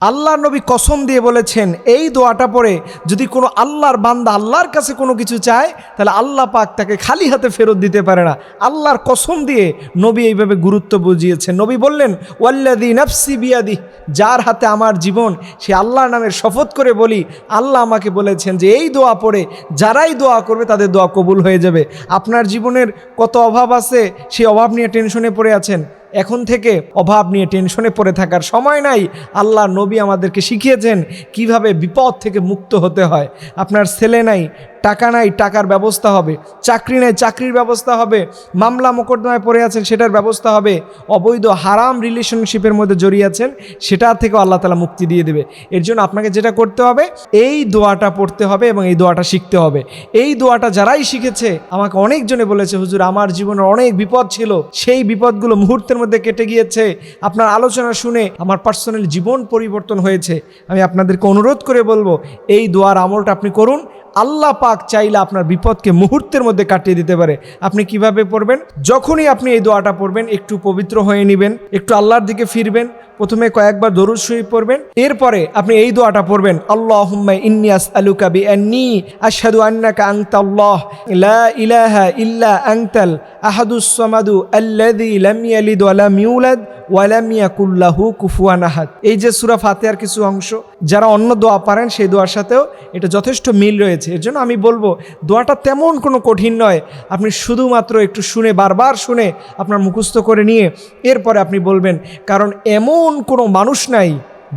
আল্লাহর নবী কসম দিয়ে বলেছেন, এই দোয়াটা পড়ে যদি কোনো আল্লাহর বান্দা আল্লাহর কাছে কোনো কিছু চায়, তাহলে আল্লাহ পাক তাকে খালি হাতে ফেরত দিতে পারে না। আল্লাহর কসম দিয়ে নবী এইভাবে গুরুত্ব বুঝিয়েছেন। নবী বললেন, ওয়াল্লাযী নাফসি বিয়াদি, যার হাতে আমার জীবন, সে আল্লাহর নামের শপথ করে বলি, আল্লাহ আমাকে বলেছেন যে এই দোয়া পড়ে যারাই দোয়া করবে তাদের দোয়া কবুল হয়ে যাবে। আপনার জীবনের কত অভাব আছে, সেই অভাব নিয়ে টেনশনে পড়ে আছেন, এখন থেকে অভাব নিয়ে টেনশনে পড়ে থাকার সময় নাই। আল্লাহ নবী আমাদেরকে শিখিয়েছেন কিভাবে বিপদ থেকে মুক্ত হতে হয়। আপনার ছেলে নাই, টাকা নাই, টাকার ব্যবস্থা হবে। চাকরি নাই, চাকরির ব্যবস্থা হবে। মামলা মোকদ্দমায় পড়ে আছেন, সেটার ব্যবস্থা হবে। অবৈধ হারাম রিলেশনশিপের মধ্যে জড়িয়ে আছেন, সেটার থেকেও আল্লাহ তাআলা মুক্তি দিয়ে দেবে। এর জন্য আপনাকে যেটা করতে হবে, এই দোয়াটা পড়তে হবে এবং এই দোয়াটা শিখতে হবে। এই দোয়াটা যারাই শিখেছে, আমাকে অনেকজনে বলেছে, হুজুর আমার জীবনের অনেক বিপদ ছিল, সেই বিপদগুলো মুহূর্তের মধ্যে কেটে গিয়েছে। আপনার আলোচনা শুনে আমার পার্সোনাল জীবন পরিবর্তন হয়েছে। আমি আপনাদেরকে অনুরোধ করে বলবো, এই দোয়ার আমলটা আপনি করুন। আল্লাহ পাক চাইলে আপনার বিপদকে মুহূর্তের মধ্যে কাটিয়ে দিতে পারে। আপনি কিভাবে পড়বেন? যখনই আপনি এই দোয়াটা পড়বেন, একটু পবিত্র হয়ে নেবেন, একটু আল্লাহর দিকে ফিরবেন। প্রথমে কয়েকবার দরুদ শরীফ পড়বেন, এরপরে আপনি এই দোয়াটা পড়বেন, আল্লাহুম্মা ইন্নী আসআলুকা বিআন্নী আশহাদু আন্নাকা আনতাল্লাহ লা ইলাহা ইল্লা আনতাল আহাদুস সামাদু আল্লাযী লাম ইয়ালিদ ওয়া লাম ইউলাদ ওয়া লাম ইয়াকুল লাহু কুফুয়ান আহাদ। এই যে সূরা ফাতিহার কিছু অংশ, যারা অন্য দোয়া পারেন সেই দোয়ার সাথেও এটা যথেষ্ট মিল রয়েছে। এর জন্য আমি বলবো, দোয়াটা তেমন কোনো কঠিন নয়। আপনি শুধুমাত্র একটু শুনে, বারবার শুনে আপনার মুখস্থ করে নিয়ে এরপরে আপনি বলবেন। কারণ এমন কোনো মানুষ নাই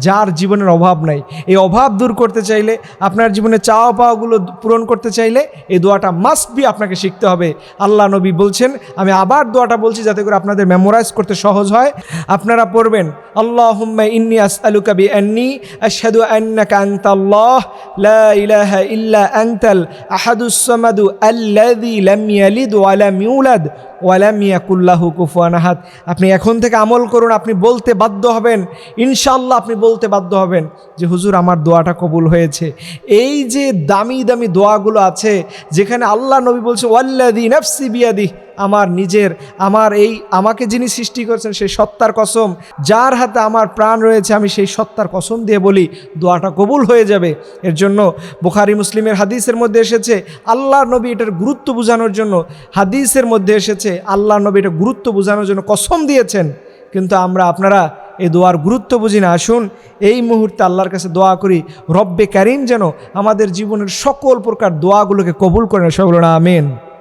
যার জীবনের অভাব নাই। এই অভাব দূর করতে চাইলে, আপনার জীবনে চাওয়া পাওয়াগুলো পূরণ করতে চাইলে এই দোয়াটা মাস্ট বি আপনাকে শিখতে হবে। আল্লাহ নবী বলছেন, আমি আবার দোয়াটা বলছি যাতে করে আপনাদের মেমোরাইজ করতে সহজ হয়। আপনারা পড়বেন, আল্লাহুম্মা ইন্নী আসআলুকা বিআন্নী আশহাদু আন্নাকা আনতাল্লাহ লা ইলাহা ইল্লা আনতাল আহাদুস সামাদু আল্লাযী লাম ইয়ালিদ ওয়া লাম ইউলাদ ওয়া লাম ইয়াকুল লাহু কুফুয়ান আহাদ। আপনি এখন থেকে আমল করুন। আপনি বলতে বাধ্য হবেন, ইনশাআল্লাহ আপনি বলতে বাধ্য হবেন যে হুজুর আমার দোয়াটা কবুল হয়েছে। এই যে দামি দামি দোয়াগুলো আছে, যেখানে আল্লাহ নবী বলছে, ওয়াল্লাযী নাফসি বিয়াদি, আমার নিজের, আমাকে যিনি সৃষ্টি করেছেন সেই সত্তার কসম, যার হাতে আমার প্রাণ রয়েছে, আমি সেই সত্তার কসম দিয়ে বলি দোয়াটা কবুল হয়ে যাবে। এর জন্য বুখারী মুসলিমের হাদিসের মধ্যে এসেছে, আল্লাহর নবী এটার গুরুত্ব বোঝানোর জন্য, হাদিসের মধ্যে এসেছে আল্লাহর নবী এটা গুরুত্ব বোঝানোর জন্য কসম দিয়েছেন। কিন্তু আপনারা এই দোয়ার গুরুত্ব বুঝি না। আসুন এই মুহূর্তে আল্লাহর কাছে দোয়া করি, রব্বে কারীম যেন আমাদের জীবনের সকল প্রকার দোয়াগুলোকে কবুল করেন। সকল আমিন।